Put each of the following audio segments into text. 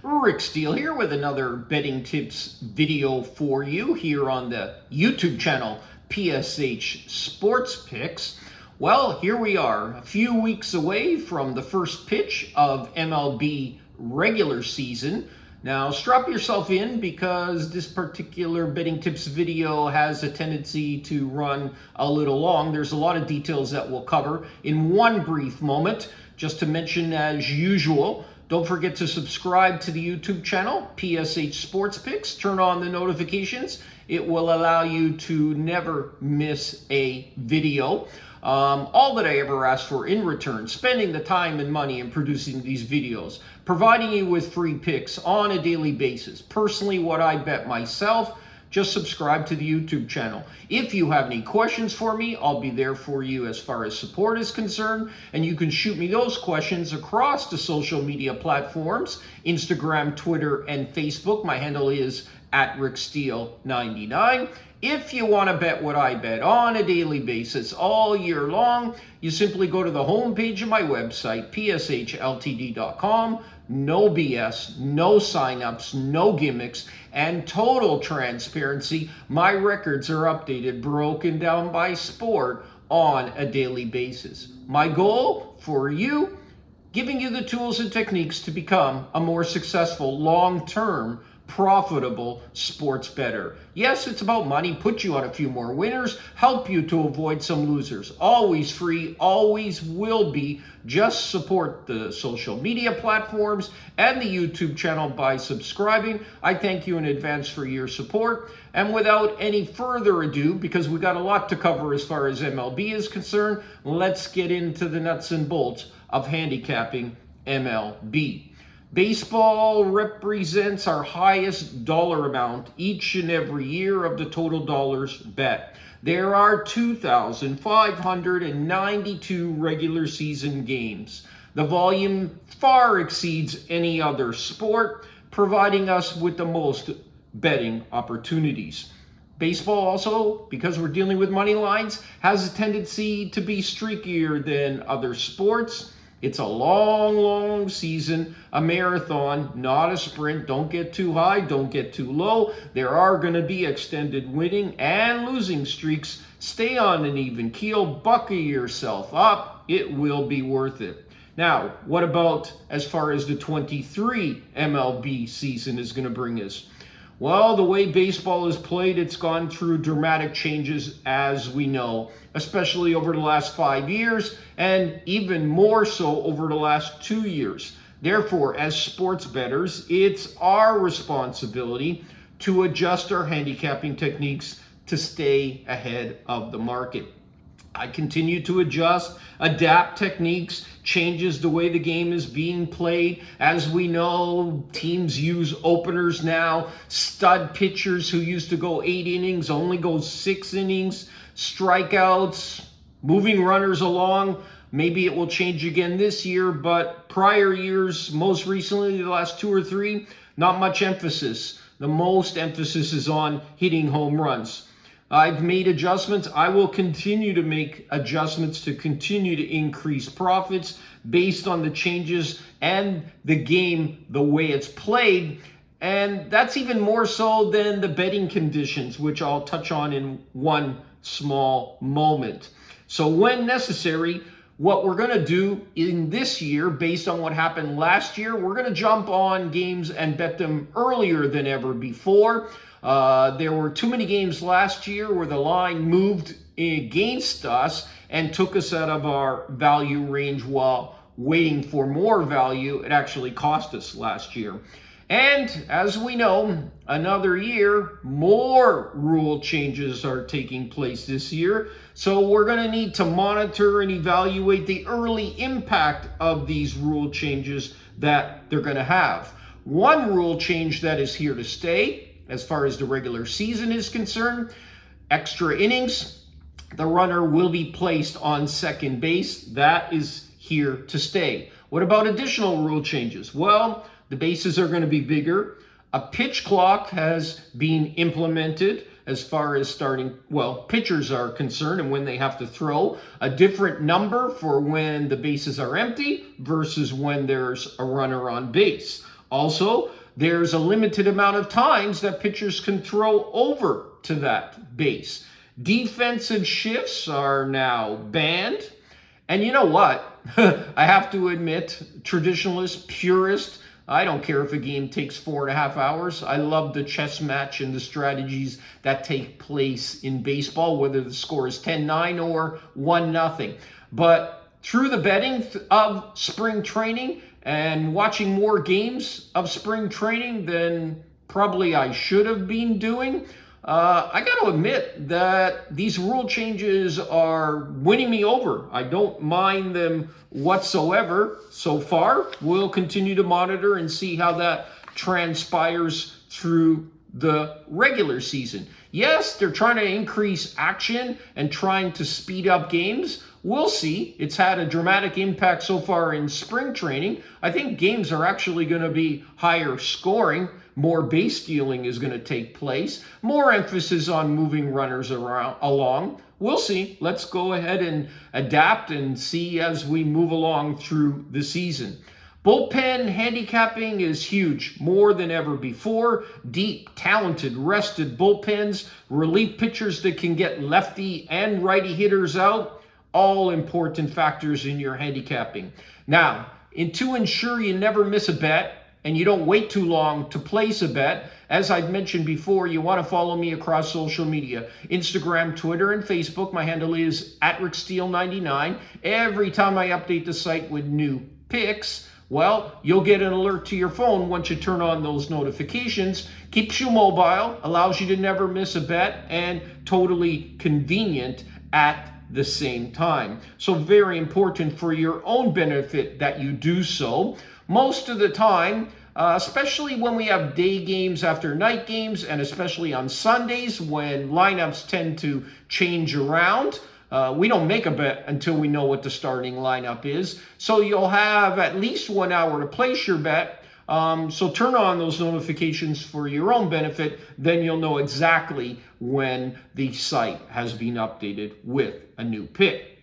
Rick Steele here with another betting tips video for you here on the YouTube channel PSH Sports Picks. Well, here we are, a few weeks away from the first pitch of MLB regular season. Now, strap yourself in because this particular betting tips video has a tendency to run a little long. There's a lot of details that we'll cover in one brief moment. Just to mention, as usual, don't forget to subscribe to the YouTube channel, PSH Sports Picks. Turn on the notifications. It will allow you to never miss a video. All that I ever ask for in return, spending the time and money in producing these videos, providing you with free picks on a daily basis. Personally, what I bet myself, just subscribe to the YouTube channel. If you have any questions for me, I'll be there for you as far as support is concerned. And you can shoot me those questions across the social media platforms, Instagram, Twitter, and Facebook. My handle is @RickSteele99. If you want to bet what I bet on a daily basis all year long, you simply go to the homepage of my website, pshltd.com. No BS, no signups, no gimmicks, and total transparency. My records are updated, broken down by sport on a daily basis. My goal for you, giving you the tools and techniques to become a more successful, long-term, profitable sports bettor. Yes, it's about money, put you on a few more winners, help you to avoid some losers. Always free, always will be. Just support the social media platforms and the YouTube channel by subscribing. I thank you in advance for your support. And without any further ado, because we got a lot to cover as far as MLB is concerned, let's get into the nuts and bolts of handicapping MLB. Baseball represents our highest dollar amount each and every year of the total dollars bet. There are 2,592 regular season games. The volume far exceeds any other sport, providing us with the most betting opportunities. Baseball also, because we're dealing with money lines, has a tendency to be streakier than other sports. It's a long, long season, a marathon, not a sprint. Don't get too high, don't get too low. There are going to be extended winning and losing streaks. Stay on an even keel, buckle yourself up. It will be worth it. Now, what about as far as the 23 MLB season is going to bring us? Well, the way baseball is played, it's gone through dramatic changes, as we know, especially over the last 5 years, and even more so over the last 2 years. Therefore, as sports bettors, it's our responsibility to adjust our handicapping techniques to stay ahead of the market. I continue to adjust, adapt techniques, changes the way the game is being played. As we know, teams use openers now. Stud pitchers who used to go 8 innings only go 6 innings. Strikeouts, moving runners along. Maybe it will change again this year, but prior years, most recently, the last 2 or 3, not much emphasis. The most emphasis is on hitting home runs. I've made adjustments. I will continue to make adjustments to continue to increase profits based on the changes and the game, the way it's played. And that's even more so than the betting conditions, which I'll touch on in one small moment. So when necessary, what we're going to do in this year, based on what happened last year, we're going to jump on games and bet them earlier than ever before. There were too many games last year where the line moved against us and took us out of our value range while waiting for more value. It actually cost us last year. And as we know, another year, more rule changes are taking place this year. So we're going to need to monitor and evaluate the early impact of these rule changes that they're going to have. One rule change that is here to stay, as far as the regular season is concerned, extra innings, the runner will be placed on second base. That is here to stay. What about additional rule changes? Well, the bases are going to be bigger. A pitch clock has been implemented as far as pitchers are concerned and when they have to throw. A different number for when the bases are empty versus when there's a runner on base. Also, there's a limited amount of times that pitchers can throw over to that base. Defensive shifts are now banned. And you know what? I have to admit, traditionalist, purist, I don't care if a game takes 4.5 hours. I love the chess match and the strategies that take place in baseball, whether the score is 10-9 or 1-0. But through the betting of spring training and watching more games of spring training than probably I should have been doing, I got to admit that these rule changes are winning me over. I don't mind them whatsoever so far. We'll continue to monitor and see how that transpires through the regular season. Yes, they're trying to increase action and trying to speed up games. We'll see. It's had a dramatic impact so far in spring training. I think games are actually going to be higher scoring. More base stealing is going to take place. More emphasis on moving runners along. We'll see. Let's go ahead and adapt and see as we move along through the season. Bullpen handicapping is huge, more than ever before. Deep, talented, rested bullpens, relief pitchers that can get lefty and righty hitters out, all important factors in your handicapping. Now, to ensure you never miss a bet and you don't wait too long to place a bet, as I've mentioned before, you want to follow me across social media, Instagram, Twitter, and Facebook. My handle is @RickSteele99. Every time I update the site with new picks, well, you'll get an alert to your phone once you turn on those notifications. Keeps you mobile, allows you to never miss a bet, and totally convenient at the same time. So very important for your own benefit that you do so. Most of the time, especially when we have day games after night games, and especially on Sundays when lineups tend to change around, we don't make a bet until we know what the starting lineup is. So you'll have at least 1 hour to place your bet. So turn on those notifications for your own benefit. Then you'll know exactly when the site has been updated with a new pick.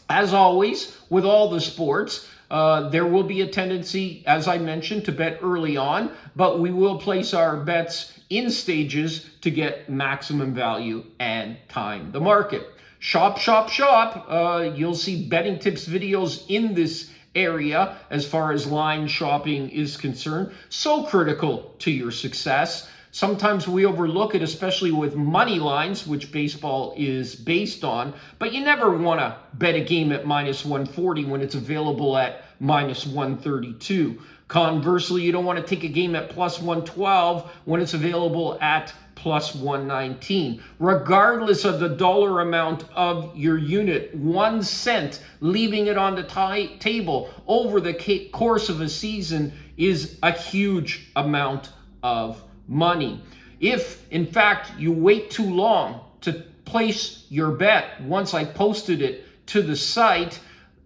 As always, with all the sports, there will be a tendency, as I mentioned, to bet early on, but we will place our bets in stages to get maximum value and time the market. Shop, shop, shop. You'll see betting tips videos in this area as far as line shopping is concerned. So critical to your success. Sometimes we overlook it, especially with money lines, which baseball is based on, but you never want to bet a game at -140 when it's available at -132. Conversely, you don't want to take a game at +112 when it's available at +119. Regardless of the dollar amount of your unit, 1 cent leaving it on the table over the course of a season is a huge amount of money. If, in fact, you wait too long to place your bet once I posted it to the site,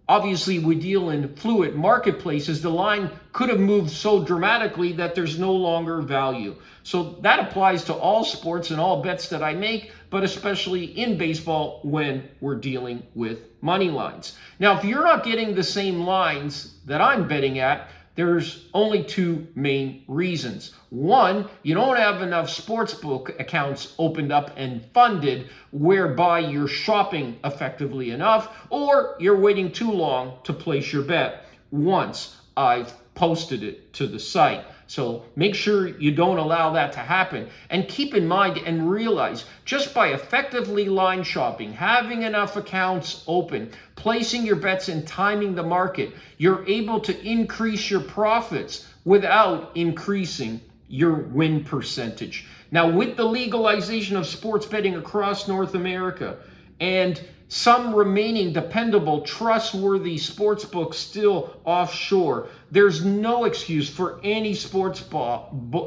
obviously we deal in fluid marketplaces, the line could have moved so dramatically that there's no longer value. So that applies to all sports and all bets that I make, but especially in baseball when we're dealing with money lines. Now, if you're not getting the same lines that I'm betting at, there's only 2 main reasons. One, you don't have enough sportsbook accounts opened up and funded whereby you're shopping effectively enough, or you're waiting too long to place your bet once I've posted it to the site. So make sure you don't allow that to happen. And keep in mind and realize, just by effectively line shopping, having enough accounts open, placing your bets and timing the market, you're able to increase your profits without increasing your win percentage. Now, with the legalization of sports betting across North America and some remaining dependable, trustworthy sports books still offshore, there's no excuse for any sports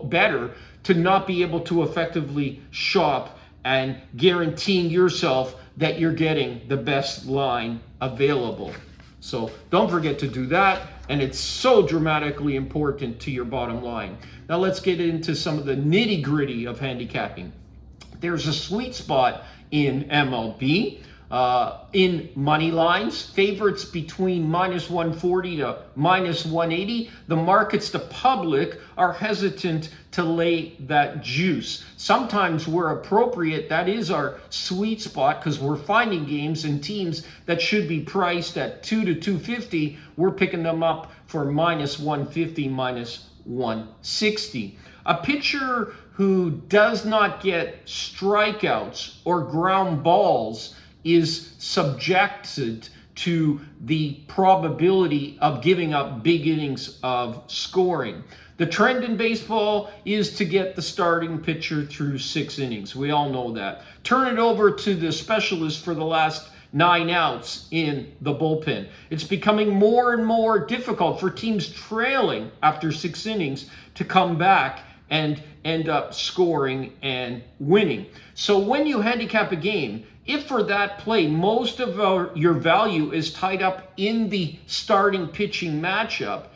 bettor to not be able to effectively shop and guaranteeing yourself that you're getting the best line available. So don't forget to do that, and it's so dramatically important to your bottom line. Now let's get into some of the nitty-gritty of handicapping. There's a sweet spot in MLB. In money lines, favorites between minus 140 to minus 180. The markets, the public, are hesitant to lay that juice. Sometimes where appropriate, that is our sweet spot, because we're finding games and teams that should be priced at 2 to 250. We're picking them up for minus 150, minus 160. A pitcher who does not get strikeouts or ground balls is subjected to the probability of giving up big innings of scoring. The trend in baseball is to get the starting pitcher through 6 innings. We all know that. Turn it over to the specialist for the last 9 outs in the bullpen. It's becoming more and more difficult for teams trailing after 6 innings to come back and end up scoring and winning. So when you handicap a game, if for that play most of your value is tied up in the starting pitching matchup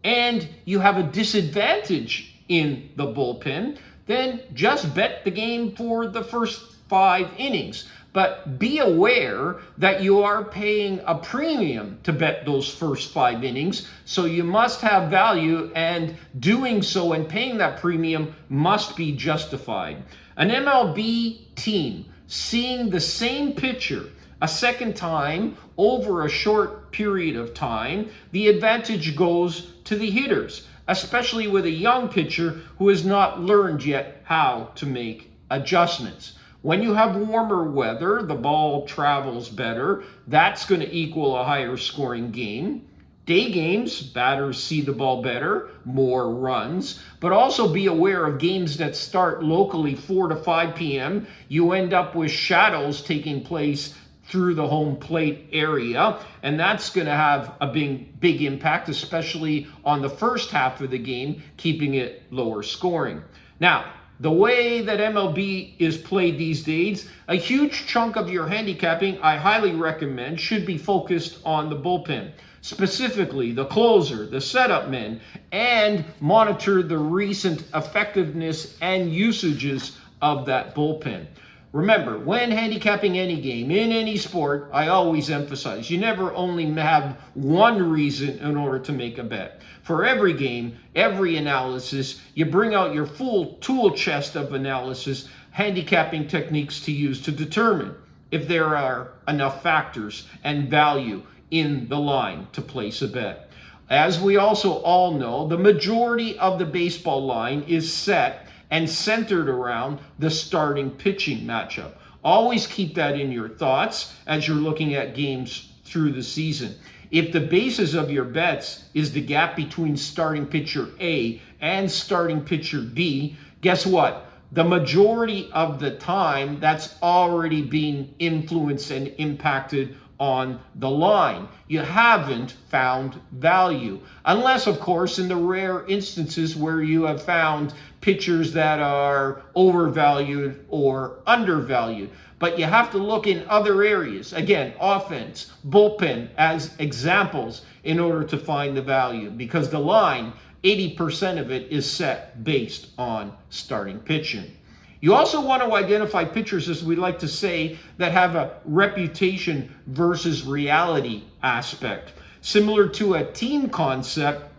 and you have a disadvantage in the bullpen, then just bet the game for the first 5 innings. But be aware that you are paying a premium to bet those first 5 innings, so you must have value, and doing so and paying that premium must be justified. An MLB team seeing the same pitcher a second time over a short period of time, the advantage goes to the hitters, especially with a young pitcher who has not learned yet how to make adjustments. When you have warmer weather, the ball travels better. That's going to equal a higher scoring game. Day games, batters see the ball better, more runs. But also be aware of games that start locally 4 to 5 p.m. You end up with shadows taking place through the home plate area, and that's going to have a big impact, especially on the first half of the game, keeping it lower scoring. Now, the way that MLB is played these days, a huge chunk of your handicapping, I highly recommend, should be focused on the bullpen. Specifically, the closer, the setup men, and monitor the recent effectiveness and usages of that bullpen. Remember, when handicapping any game in any sport, I always emphasize you never only have one reason in order to make a bet. For every game, every analysis, you bring out your full tool chest of analysis, handicapping techniques to use to determine if there are enough factors and value in the line to place a bet. As we also all know, the majority of the baseball line is set and centered around the starting pitching matchup. Always keep that in your thoughts as you're looking at games through the season. If the basis of your bets is the gap between starting pitcher A and starting pitcher B, guess what? The majority of the time, that's already being influenced and impacted on the line. You haven't found value. Unless, of course, in the rare instances where you have found pitchers that are overvalued or undervalued. But you have to look in other areas. Again, offense, bullpen as examples in order to find the value, because the line, 80% of it is set based on starting pitching. You also want to identify pitchers, as we like to say, that have a reputation versus reality aspect. Similar to a team concept,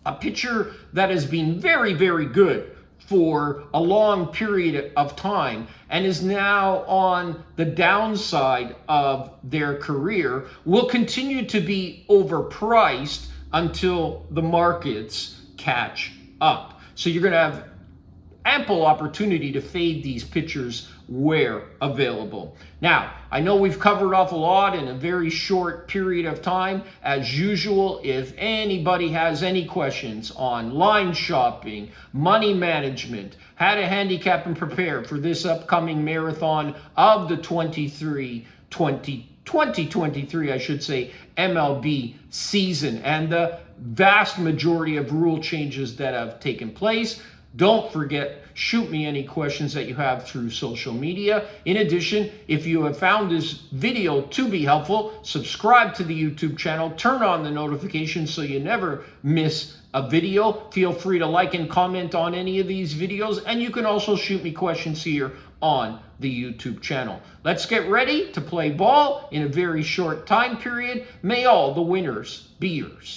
a pitcher that has been very, very good for a long period of time and is now on the downside of their career will continue to be overpriced until the markets catch up. So you're going to have ample opportunity to fade these pitchers where available. Now, I know we've covered off a lot in a very short period of time. As usual, if anybody has any questions on line shopping, money management, how to handicap and prepare for this upcoming marathon of the 2023, I should say, MLB season and the vast majority of rule changes that have taken place, don't forget, shoot me any questions that you have through social media. In addition, if you have found this video to be helpful, subscribe to the YouTube channel, turn on the notifications so you never miss a video. Feel free to like and comment on any of these videos, and you can also shoot me questions here on the YouTube channel. Let's get ready to play ball in a very short time period. May all the winners be yours.